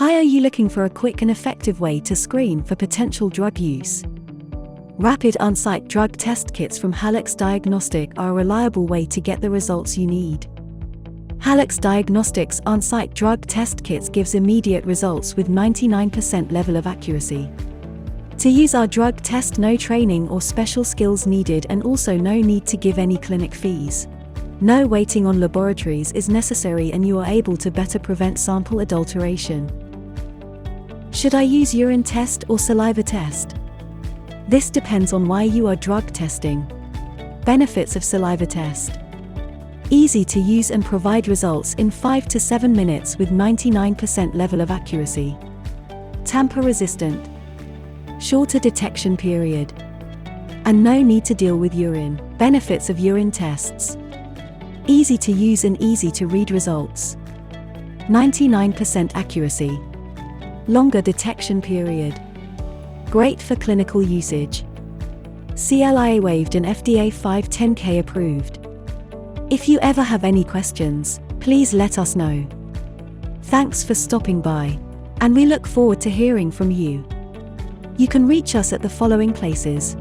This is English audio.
Hi, are you looking for a quick and effective way to screen for potential drug use? Rapid Onsite drug test kits from Hallex Diagnostic are a reliable way to get the results you need. Hallex Diagnostic's on-site drug test kits gives immediate results with 99% level of accuracy. To use our drug test, no training or special skills needed, and also no need to give any clinic fees. No waiting on laboratories is necessary, and you are able to better prevent sample adulteration. Should I use urine test or saliva test? This depends on why you are drug testing. Benefits of saliva test: easy to use and provide results in 5 to 7 minutes with 99% level of accuracy. Tamper resistant. Shorter detection period. And no need to deal with urine. Benefits of urine tests: easy to use and easy to read results. 99% accuracy. Longer detection period. Great for clinical usage. CLIA waived and FDA 510(k) approved. If you ever have any questions, please let us know. Thanks for stopping by, and we look forward to hearing from you. You can reach us at the following places: